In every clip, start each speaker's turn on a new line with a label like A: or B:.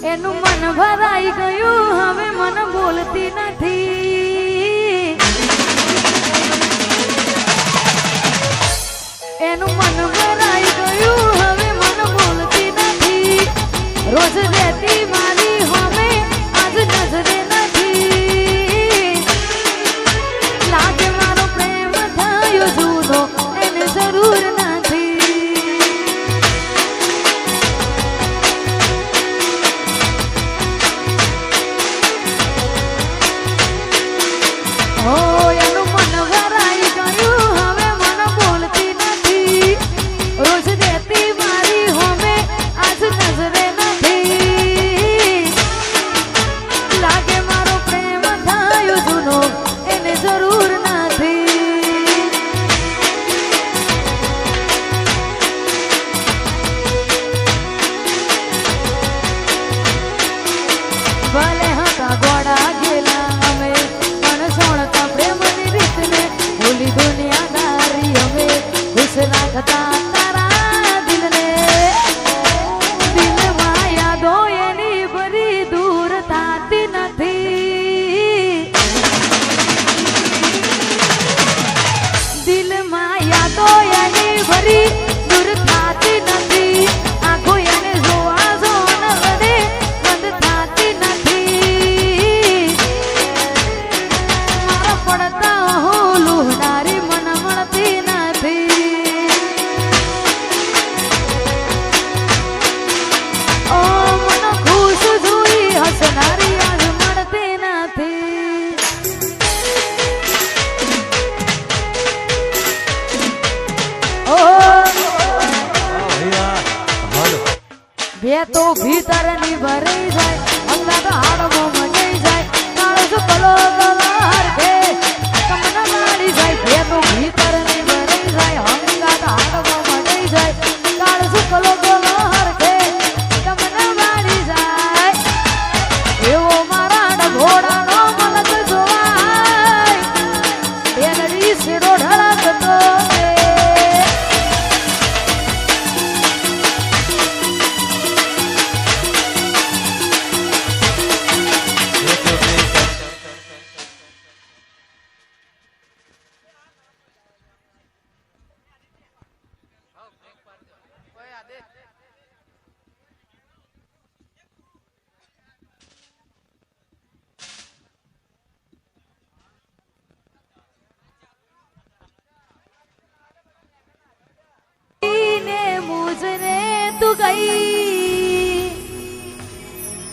A: એનું મન ભરાઈ ગયું હવે મન બોલતી નથી એનું મન ભરાઈ ગયું હવે મન બોલતી નથી રોજ રહેતી મારી હોમે આજ નજરે નથી લાગે મારો પ્રેમ થયો જૂનો એને જરૂર નથી એનું મન ભરાઈ ગયું હવે મન બોલતી નથી રોજ દેતી મારી હોમે આજ નજરે નથી લાગે મારો પ્રેમ થયો જૂનો એને જરૂર નથી ભલે હતા ગોળા ગેલા અમે પણ સોણતા પ્રેમની રીતને ભૂલી દુનિયાદારી અમે ખુશ રાખતા તારા દિલને દિલમાં યાદો એની બરી દૂર થતી નથી દિલમાં યાદો એની બરી દૂર થતી નથી આંખો એને જોવા જોન વડે બંધ થતી નથી મારા પડતા હોલુનારી મન મળતી નથી ઓ મન ખુશ જોઈ હસનારી આજ મળતી નથી ઓ બે તો ભીતરની ભરાઈ જાય અંગાત હાડમાં મજાઈ જાય કાળો કલો કલર કે તમને મારી જાય બે તો ભીતરની ભરાઈ જાય અંગાત હાડમાં મજાઈ જાય કાળો કલો કલર કે તમને મારી જાય એવો મારા ઘોડાનો મલક જોવાય બેનડી શેરો ઢળકતો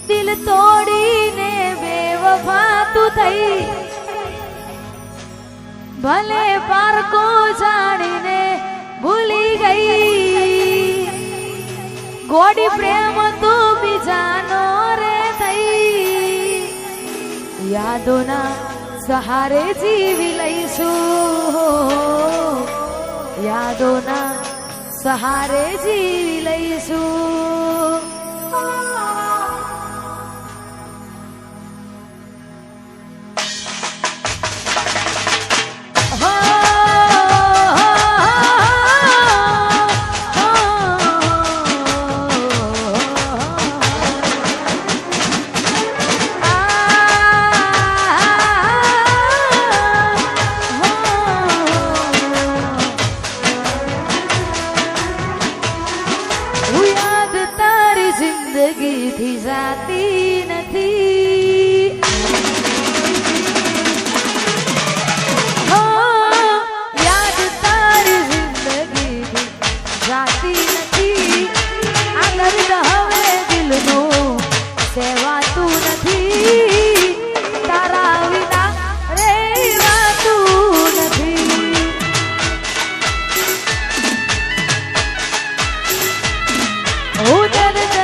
A: दिल तोड़ीने बेवफा तू थई भले पार को जाने भूली गई गोड़ी प्रेम तू भी जानो रे थई यादों ना सहारे जीवी लईसू यादों ना सहारे जीवी लईसू जिंदगी थी जाती नहीं हो याद तारी जिंदगी थी जाती नहीं आ दर्द हवे दिल नो सेवाતું નથી તારા વિના રહેવાતું નથી ઓ દર્દ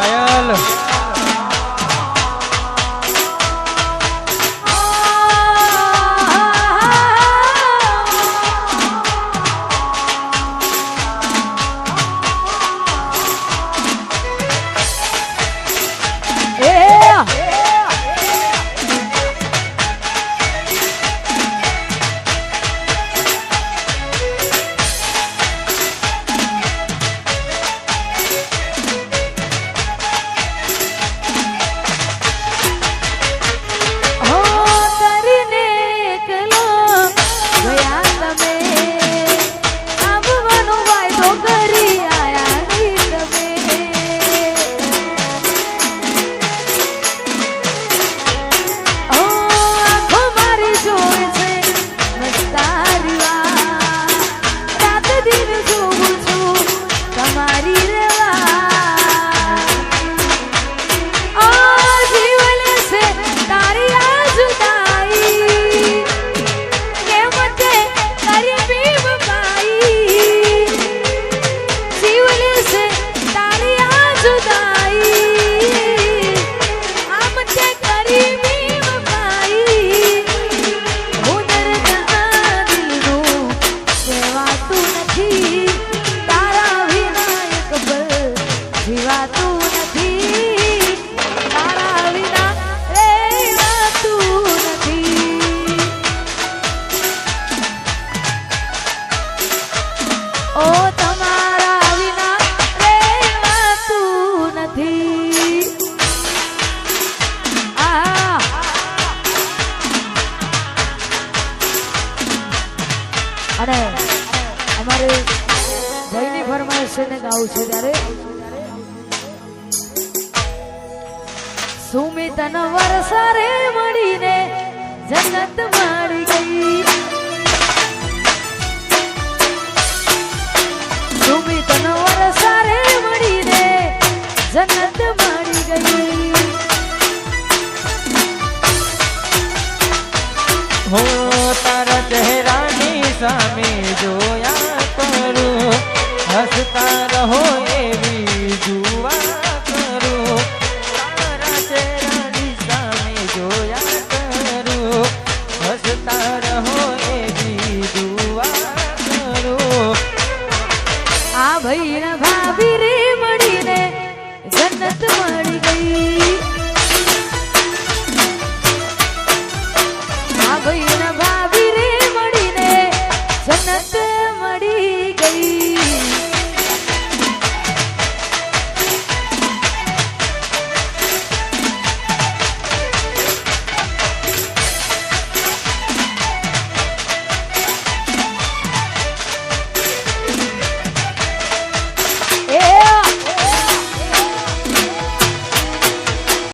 B: પાયલ
A: અને અમારે ભાઈની ફરમાઈશ છે ને ગાવું છે ત્યારે સુમિતન વરસારે મળીને જન્નત મળી ગઈ સુમિતન વરસારે મળીને જન્નત મળી ગઈ
B: હો તારા ચહેરાની સામે જોયા કરું હસતા રહો એવી દુઆ કરું તારા ચહેરાની સામે જોયા કરું હસતા રહો એવી દુઆ કરું
A: આ ભાઈ ભાભી રે મળીને જન્નત મળી ગઈ